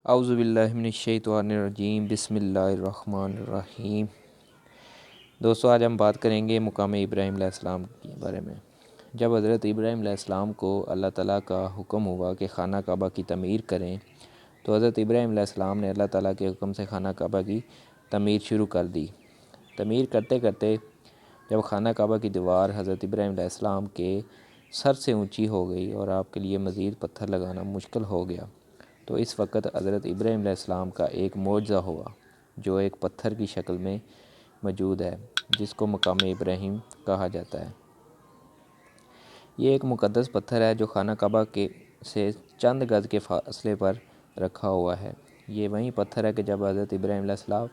اعوذ باللہ من الشیطان الرجیم، بسم اللہ الرحمن الرحیم۔ دوستو، آج ہم بات کریں گے مقام ابراہیم علیہ السلام کے بارے میں۔ جب حضرت ابراہیم علیہ السلام کو اللہ تعالیٰ کا حکم ہوا کہ خانہ کعبہ کی تعمیر کریں، تو حضرت ابراہیم علیہ السلام نے اللہ تعالیٰ کے حکم سے خانہ کعبہ کی تعمیر شروع کر دی۔ تعمیر کرتے کرتے جب خانہ کعبہ کی دیوار حضرت ابراہیم علیہ السلام کے سر سے اونچی ہو گئی اور آپ کے لیے مزید پتھر لگانا مشکل ہو گیا، تو اس وقت حضرت ابراہیم علیہ السلام کا ایک معجزہ ہوا جو ایک پتھر کی شکل میں موجود ہے، جس کو مقام ابراہیم کہا جاتا ہے۔ یہ ایک مقدس پتھر ہے جو خانہ کعبہ سے چند گز کے فاصلے پر رکھا ہوا ہے۔ یہ وہی پتھر ہے کہ جب حضرت ابراہیم علیہ السلام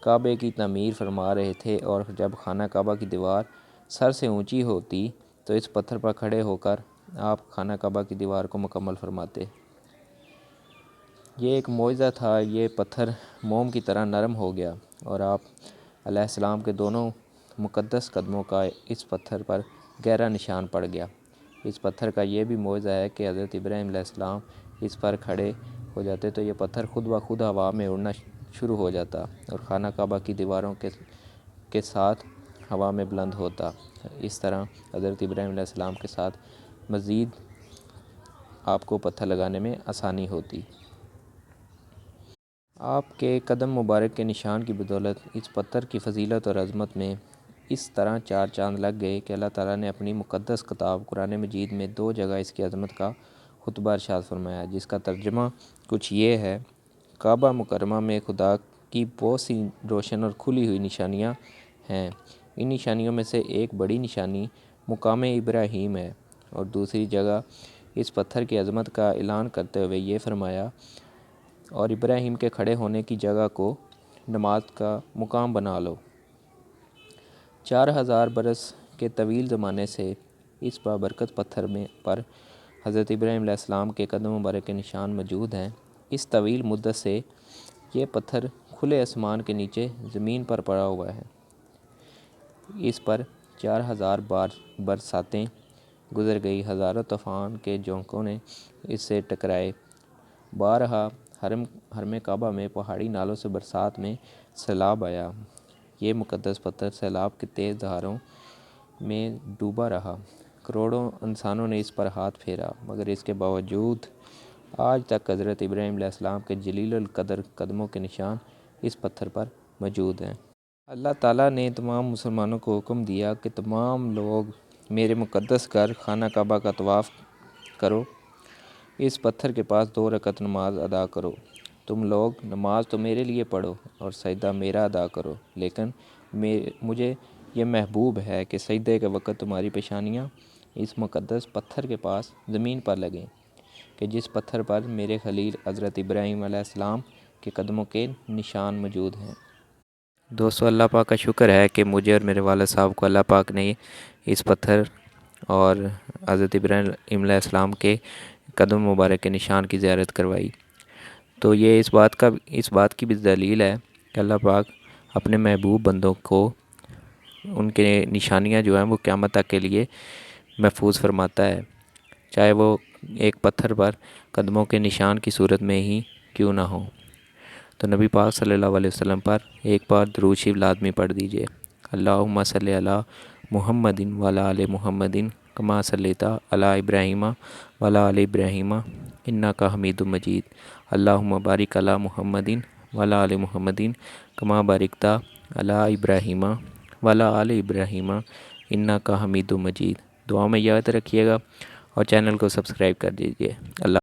کعبے کی تعمیر فرما رہے تھے اور جب خانہ کعبہ کی دیوار سر سے اونچی ہوتی تو اس پتھر پر کھڑے ہو کر آپ خانہ کعبہ کی دیوار کو مکمل فرماتے۔ یہ ایک معجزہ تھا۔ یہ پتھر موم کی طرح نرم ہو گیا اور آپ علیہ السلام کے دونوں مقدس قدموں کا اس پتھر پر گہرا نشان پڑ گیا۔ اس پتھر کا یہ بھی معجزہ ہے کہ حضرت ابراہیم علیہ السلام اس پر کھڑے ہو جاتے تو یہ پتھر خود بخود ہوا میں اڑنا شروع ہو جاتا اور خانہ کعبہ کی دیواروں کے ساتھ ہوا میں بلند ہوتا۔ اس طرح حضرت ابراہیم علیہ السلام کے ساتھ مزید آپ کو پتھر لگانے میں آسانی ہوتی۔ آپ کے قدم مبارک کے نشان کی بدولت اس پتھر کی فضیلت اور عظمت میں اس طرح چار چاند لگ گئے کہ اللہ تعالیٰ نے اپنی مقدس کتاب قرآن مجید میں 2 جگہ اس کی عظمت کا خطبہ ارشاد فرمایا، جس کا ترجمہ کچھ یہ ہے: کعبہ مکرمہ میں خدا کی بہت سی روشن اور کھلی ہوئی نشانیاں ہیں۔ ان نشانیوں میں سے ایک بڑی نشانی مقام ابراہیم ہے، اور دوسری جگہ اس پتھر کی عظمت کا اعلان کرتے ہوئے یہ فرمایا: اور ابراہیم کے کھڑے ہونے کی جگہ کو نماز کا مقام بنا لو۔ 4000 برس کے طویل زمانے سے اس بابرکت پتھر پر حضرت ابراہیم علیہ السلام کے قدم مبارک کے نشان موجود ہیں۔ اس طویل مدت سے یہ پتھر کھلے آسمان کے نیچے زمین پر پڑا ہوا ہے۔ اس پر 4000 برساتیں گزر گئی، ہزاروں طوفان کے جھونکوں نے اس سے ٹکرائے، بارہا حرم کعبہ میں پہاڑی نالوں سے برسات میں سیلاب آیا۔ یہ مقدس پتھر سیلاب کے تیز دھاروں میں ڈوبا رہا، کروڑوں انسانوں نے اس پر ہاتھ پھیرا، مگر اس کے باوجود آج تک حضرت ابراہیم علیہ السلام کے جلیل القدر قدموں کے نشان اس پتھر پر موجود ہیں۔ اللہ تعالیٰ نے تمام مسلمانوں کو حکم دیا کہ تمام لوگ میرے مقدس گھر خانہ کعبہ کا طواف کرو، اس پتھر کے پاس 2 رکعت نماز ادا کرو۔ تم لوگ نماز تو میرے لیے پڑھو اور سجدہ میرا ادا کرو، لیکن مجھے یہ محبوب ہے کہ سجدے کے وقت تمہاری پیشانیاں اس مقدس پتھر کے پاس زمین پر لگیں کہ جس پتھر پر میرے خلیل حضرت ابراہیم علیہ السلام کے قدموں کے نشان موجود ہیں۔ دوستو، اللہ پاک کا شکر ہے کہ مجھے اور میرے والد صاحب کو اللہ پاک نے اس پتھر اور حضرت ابراہیم علیہ السلام کے قدم مبارک کے نشان کی زیارت کروائی۔ تو یہ اس بات کی بھی دلیل ہے کہ اللہ پاک اپنے محبوب بندوں کو ان کے نشانیاں جو ہیں وہ قیامت تک کے لیے محفوظ فرماتا ہے، چاہے وہ ایک پتھر پر قدموں کے نشان کی صورت میں ہی کیوں نہ ہو۔ تو نبی پاک صلی اللہ علیہ وسلم پر ایک بار درود شریف لازمی پڑھ دیجئے۔ اللہم صلی علی محمد وعلی آل محمد کما صلیت علی ابراہیم وعلی آل ابراہیم انک حمید مجید۔ اللہم بارک علی محمد وعلی آل محمد کما بارکت علی ابراہیم وعلی آل ابراہیم انک حمید مجید۔ دعاؤں میں یاد رکھیے گا اور چینل کو سبسکرائب کر دیجیے۔ اللہ